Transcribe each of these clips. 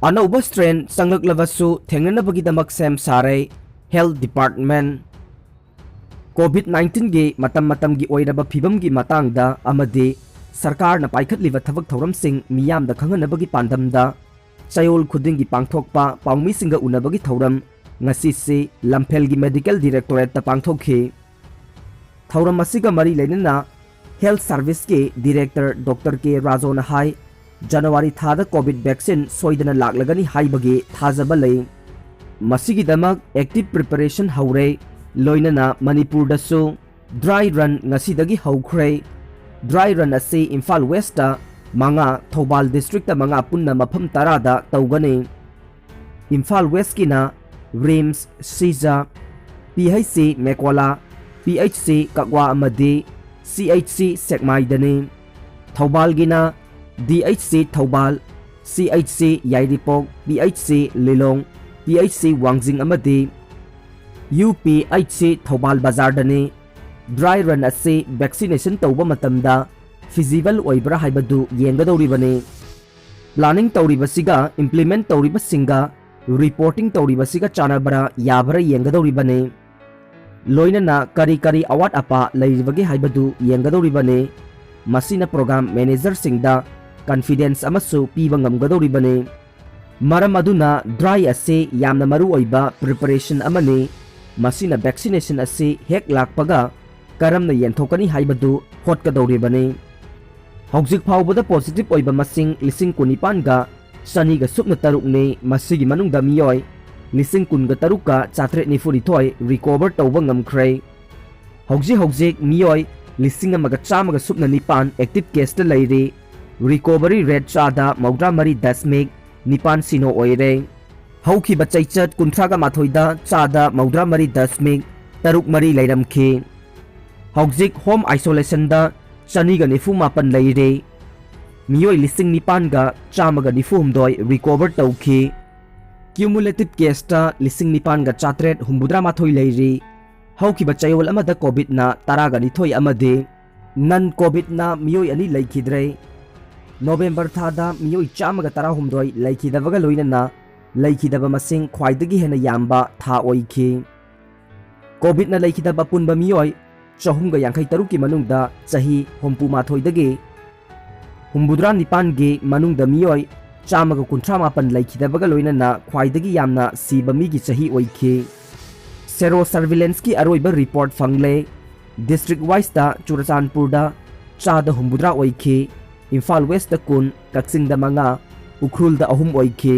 अनौब strain संगलक्लबसु थेंगनबगीदमक same सारे health department कोविड-19 गे मतम की ओइरबा फिबम की मातांगदा अमदे सरकार न पाइखतलिबा थबक थौरमसिंग मियामदा खंगनबगी पांदमदा चयोल खुदिंगी पांगथोकपा पाउमीसिंगा उनबगी थौरम ngasi लम्फेल की मेडिकल डायरेक्टोरेट पांगथोखे थौरम असिगा मरी लेनना हेल्थ सर्विस के डायरेक्टर डॉक्टर के राजोन हाई जनवरी थाद कोविड वैक्सीन सोइदना लागलगनी हाइबगे थाजबा लई मसिगिदमक एक्टिव प्रिपरेशन हौरे लोइनना मणिपुर दसु ड्राई रन ngasiदगी हौख्रे ड्राई रन असे इम्फाल वेस्ट मंगा थौबाल डिस्ट्रिक्ट मंगा पुन्ना मफम तरादा तौगने इम्फाल वेस्ट किना रिम्स सीजा पीएचसी मेकोला पीएचसी ककवा अमदे सीएचसी सेकमाइदने थौबाल गिना DHC Thoubal CHC Yairipok PHC Lilong PHC Wangjing अमदे UPHC थौबाल बाजारदने ड्राई रन असे वैक्सीनेशन तौबा मतमदा फिजिबल ओइब्रा हाइबदु येंगदौरिबने प्लानिंग तौरिबसिगा इंप्लीमेंट तौरिबसिंगा रिपोर्टिंग तौरिबसिगा चानबरा याबरा येंगदौरिबने लोइनना करी करी अवाट अपा लैरिबगे हाइबदु येंगदौरिबने मसीना प्रोग्राम मैनेजर सिंगदा कॉन्फिडेंस अमसु पीबा ngamgadoribane मरम अदुना ड्राई असे यामना मरु ओइबा प्रिपरेशन अमने मसीना वैक्सीनेशन असे हेक लाकपगा करमना येंथोकनी हाइबदु होटकदौरिबने हौजिक फाउबदा पॉजिटिव ओइबा मसिंग लिसिंग कुनिपानगा सनीगा सुपना तरुकने मसिगी मनुंगदा मियोय लिसिंग कुनगा तरुका चात्रे निफुरिथोय रिकवर तौबा ngamkhre हौजिक मियोय लिसिंग अमगा चामगा सुपना निपान एक्टिव केस ता लैरे रिकवरी रेट चादा मौद्रा मरी दशमिक निपान सिनो ओइरे हौखी बचैचत कुंथ्रागा माथोइदा चादा मौद्रा मरी दशमिक तरुक मरी लैरमखे हौजिक होम आइसोलेशन दा चनीगा निफु मापन लैरे मियोय लिसिंग निपानगा चामगा निफु हुमदोय रिकवर तौखे क्यूमुलेटिव केस ता लिसिंग निपानगा चात्रेट हुमबुद्रा माथोइ लैरे हौखी बचैयोल अमदा कोविड ना तरागा निथोय अमदे नन कोविड ना मियोय अनि लैखिद्रे नोवेम्बर थादा मियोय चामगा तरा हुमदोय लैखिदबगा लोइनना लैखिदबा मसिंग ख्वाइदगी हेना यामबा था ओइखे कोविड ना लैखिदबा पुनबा मियोय चहुमगा यांखै तरुकी मनुंगदा चही होमपु माथोइदगे हुमबुद्रा निपानगे मनुंगदा मियोय चामगा कुंथ्रा मापन लैखिदबगा लोइनना ख्वाइदगी यामना सीबा मिगी चही ओइखे सेरो सर्विलेंस की अरोइबा रिपोर्ट फंगले डिस्ट्रिक्ट वाइज दा चुरचानपुरदा चादा हुमबुद्रा ओइखे इम्फाल वेस्ट कुन कक्सिंग दा मंगा उखरुल दा अहुम ओइखे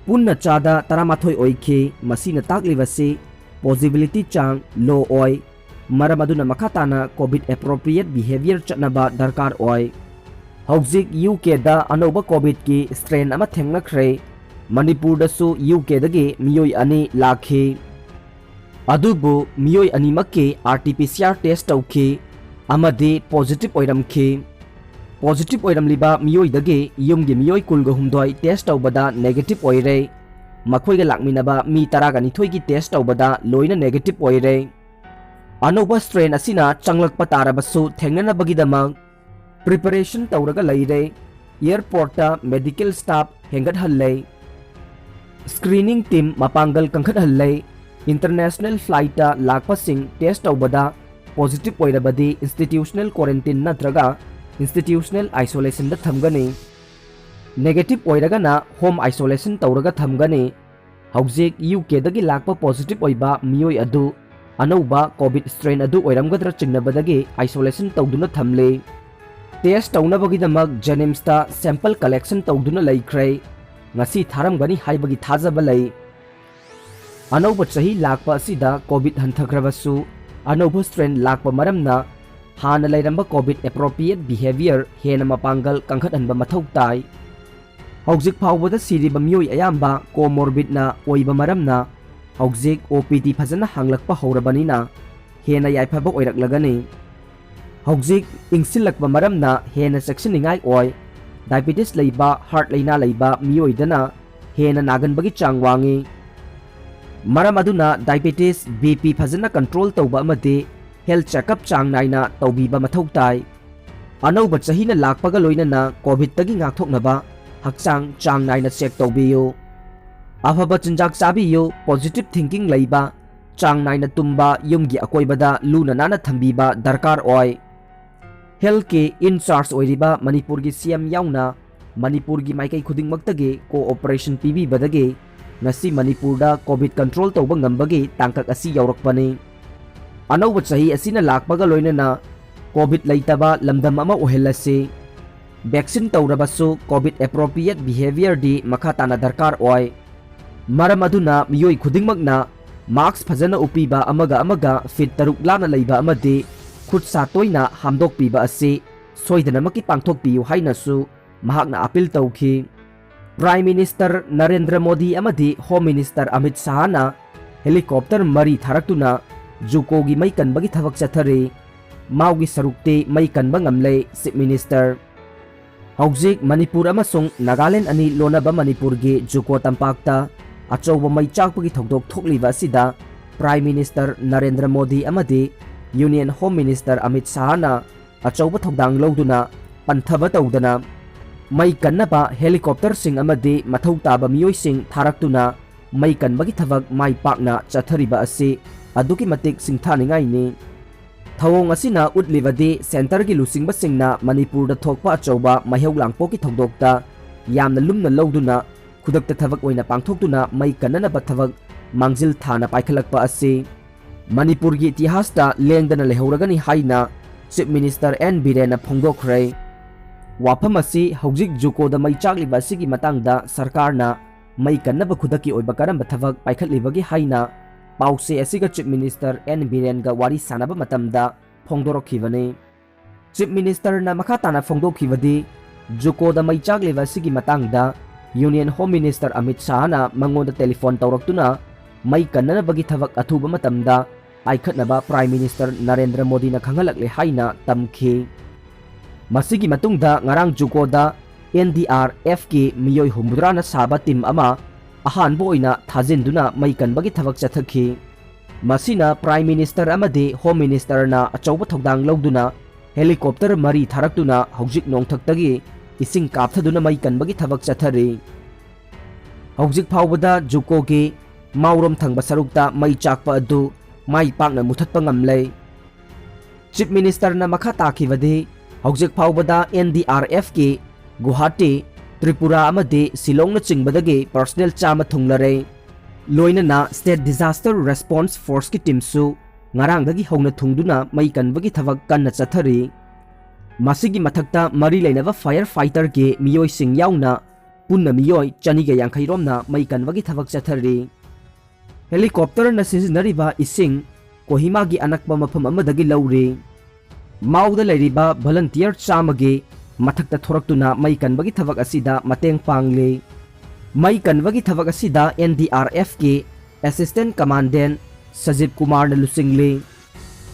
पुन्ना चादा तरामाथोय ओइखे मसीना ताकलिबसे पॉजिबिलिटी चांग लो ओय मरम अदुना मखाताना कोविड एप्रोप्रिएट बिहेवियर चटनबा दरकार ओय हौजिक यूके दा अनोबा कोविड की स्ट्रेन अमा थेंगनख्रे मणिपुर दसु यूके दगे मियोय अनि लाखे अदुबु मियोय अनिमक्के RT-PCR टेस्ट तौखे अमदे पॉजिटिव ओइरमखे पॉजिटिव ओइरमलिबा मियोय दगे युमगे मियोय कुलगा हुमदोय टेस्ट तौबदा नेगेटिव ओइरे मखोयगा लाकमिनबा मी तरागा निथोयगी टेस्ट तौबदा लोइना नेगेटिव ओइरे अनोबा स्ट्रेन असिना चंगलकपा तारबसु थेंगनबगीदमक प्रिपरेशन तौरगा लैरे एयरपोर्ट मेडिकल स्टाफ हेंगत हल्ले स्क्रीनिंग टीम मपांगल कंखत हल्ले इंटरनेशनल फ्लाइट लाकपसिंग टेस्ट तौबदा पॉजिटिव ओइरबदी इंस्टीट्यूशनल क्वारंटाइन नत्रगा इंस्टीट्यूशनल आइसोलेशन दा थमगने negative ओइरगना home isolation तौरगा थमगने हौजिक UK दगी Lakpa positive ओइबा मियोय अदु अनौबा कोविड स्ट्रेन अदु ओइरमगद्रा चिन्नबदगे आइसोलेशन तौदुना थमले टेस्ट तौनबगीदमक जेनिम्स ता सैंपल कलेक्शन तौदुना लैख्रे ngasi tharamgani haibagi thajaba lei अनौब चही लाकपा असिदा कोविड हंथग्रबसु अनौब स्ट्रेन लाकपा मरमना हाना लैरंबा कोविड एप्रोप्रिएट बिहेवियर हेना मपांगल कंखतहनबा मथौ ताई हौजिक फाउबदा सिरिबा मियोय अयाम्बा कोमोर्बिडना ओइबा मरमना हौजिक OPD फजना हांगलकपा हौरबनिना हेना याइफाबा ओइरकलगने हौजिक इंगसिलकपा मरमना हेना सेक्शनिंगाई ओय डायबिटीज लैबा हार्ट लैना लैबा मियोयदना हेना नागनबगी चांग वांगी मरम अदुना डायबिटीज BP फजना कंट्रोल तौबा अमदे हेल्थ चेकअप चांग नाइना तौबीबा मथौ ताई अनौब चहीना लाकपगा लोइनना कोविड तगी ngathoknaba हक्चांग चांग नाइना चेक तौबियो अफब चिंजाक चाबियो पॉजिटिव थिंकिंग लैबा चांग नाइना तुम्बा युमगी अकोइबदा लूना नाना थंबीबा दरकार ओय हेल्थ के इंचार्ज ओइरिबा मणिपुर की सीएम याउना मणिपुर की माइकई खुदिंगमक्तगे cooperation पीबीबदगे ngasi Manipurda COVID control tauba ngambagi tangkak asi yaurokpani anauba chahi asina lakpaga loinana COVID laitaba lamdam ama ohellasi vaccine taurabasu COVID appropriate behavior di makhatana darkar oi maram aduna miyoi khudingmakna mask phajana upiba amaga fit taruk lana leiba amadi khut sa toina hamdok piba asi soidana maki pangthok piu hainasu mahakna appeal tauki Prime Minister Narendra Modi amadi Home Minister Amit Shah na helicopter mari tharaktuna juko gi mai kanbagi thabak chathare maugi sarukte mai kanba ngamle Chief Minister Haujik Manipur amasung Nagaland ani lonaba Manipur gi juko tampakta achouba mai chakpagi thokdok thokliba sida Prime Minister Narendra Modi amadi Union Home Minister Amit Shah na achouba thokdang loduna panthaba tawdana mai kannaba helicopter sing amadi mathau taba miyoi sing thaраktuna mai kanbagi thabak mai pakna chathariba asi aduki matik singthaningai ni thawong asina utlibadi center gi lusingba singna Manipur da thokpa achouba maheu langpo ki thokdokta yamna lumna loduna khudakta thabak oina pangthoktuna mai kannana ba thabak mangjil thana paikhalakpa asi Manipur gi itihasta lengdana lehoragani haina Chief Minister N Biren na phongdokhrei wafam asi haujik juko da mai chakliba asigi matangda sarkarna mai kannaba khudaki oiba karamba thabak paikhatlibagi haina pause asiga Chief Minister N Biren ga wari sanaba matamda phongdorokhibani Chief Minister na makhatana phongdokhibadi juko da mai chakliba asigi matangda Union Home Minister Amit Shah na mangonda telephone tawraktuna mai kannabagi thabak athuba matamda paikhatnaba Prime Minister Narendra Modi na khangalakle haina tamkhi masigi matungda ngarang jukoda NDRF ki miyoi humudra na saba team ama ahanbo oina thajinduna mai kanbagi thabak chathakhi masina Prime Minister amadi Home Minister na achouba thokdang loduna helicopter mari tharaktuna haujik nongthaktagi ising kapthaduna mai kanbagi thabak chathari haujik phawbada juko ki maurom thangba sarukta mai chakpa adu mai pakna muthatpa ngamlei Chief Minister na makha takhibadi haujik phawbada NDRF ki Guwahati Tripura amadi Shillong na chingbadagi personnel chama thunglare loina na State Disaster Response Force ki team su ngarangdagi hongna thungduna mai kanbagi thabak kanna chathari masigi mathakta mari leinaba firefighter ki miyoi sing yauna punna miyoi chaniga yankhai romna mai kanbagi thabak chathari helicopter na sizinariba ising Kohima gi anakpa mafam amadagi lauri Mauda leiriba volunteer chamagi mathakta thoraktuna mai kanbagi thabak asida mateng pangle mai kanbagi thabak asida NDRF ki Assistant Commandant Sajid Kumar na lusingli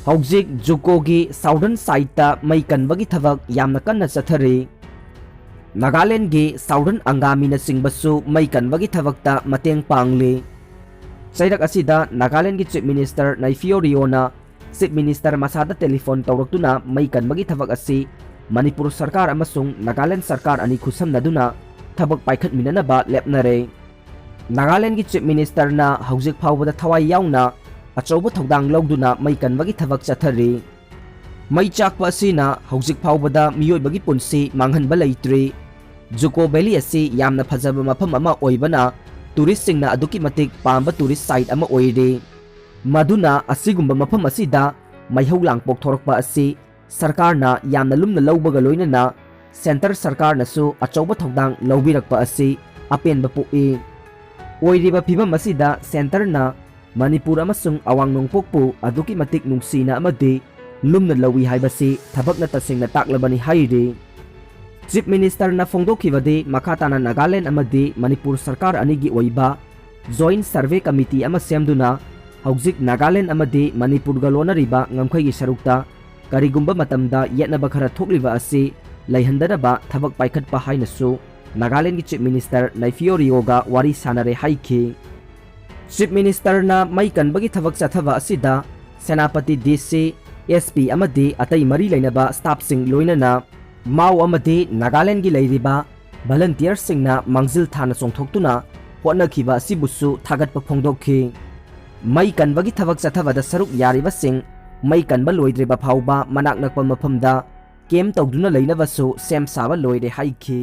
haujik juko gi southern side ta mai kanbagi thabak yamna kanna chathari Nagaland gi southern angami na singbasu mai kanbagi thabak ta mateng pangle sairak asida Nagaland gi Chief Minister Naifio Riona Chief Minister masada telephone tawraktuna mai kanbagi thabak asi Manipur sarkar amasung Nagaland sarkar ani khusamnaduna thabak paikhat minanaba lepnare Nagaland gi Chief Minister na haujik phawbada thawai yauna achouba thokdang loduna mai kanbagi thabak chathari mai chakpa asina haujik phawbada miyoibagi punsi manghanba leitri Juko Valley asi yamna phajaba mafam ama oibana tourist singna aduki matik pamba tourist site ama oire maduna asigumba mafam asida maihau langpok thorakpa asi sarkarna yamna lumna lawbaga loinana center sarkarna su achouba thokdang lawbirakpa asi apenba poi oiriba phibam asida center na Manipur amasung awang nongpokpu aduki matik nungsina amadi lumna lawi haibasi thabakna tasingna taklabani hairi Chief Minister na phongdokhibadi makhatana Nagaland amadi Manipur sarkar anigi oiba Joint Survey Committee ama semduna haujik Nagaland amadi Manipur ga lonariba ngamkhai gi sarukta karigumba matamda yetnaba khara thokliba asi laihandanaba thabak paikhatpa hainasu Nagaland gi Chief Minister Naifio Rioga wari sanare haiki Chief Minister na mai kanbagi thabak chathaba asida Senapati DC SP amadi atai mari lainaba staff sing loinana mau amadi Nagaland gi leiriba ꯚꯂꯟꯇꯤꯌꯔꯁꯤꯡꯅ ꯃꯥꯡꯖꯤꯜ ꯊꯥꯅ ꯆꯣꯡꯊꯣꯛꯇꯨꯅ ꯍꯣꯠꯅꯈꯤꯕ ꯑꯁꯤꯕꯨꯁꯨ ꯊꯥꯒꯠꯄ ꯐꯣꯡꯗꯣꯛꯈꯤ꯫ ꯃꯩ ꯀꯟꯕꯒꯤ ꯊꯕꯛ ꯆꯠꯊꯕꯗ ꯁꯔꯨꯛ ꯌꯥꯔꯤꯕꯁꯤꯡ ꯃꯩ ꯀꯟꯕ ꯂꯣꯏꯗ꯭ꯔꯤꯕ ꯐꯥꯎꯕ ꯃꯅꯥꯛ ꯅꯛꯄ ꯃꯐꯝꯗ ꯀꯦꯝ ꯇꯧꯗꯨꯅ ꯂꯩꯅꯕꯁꯨ ꯁꯦꯝ ꯁꯥꯕ ꯂꯣꯏꯔꯦ ꯍꯥꯏꯈꯤ꯫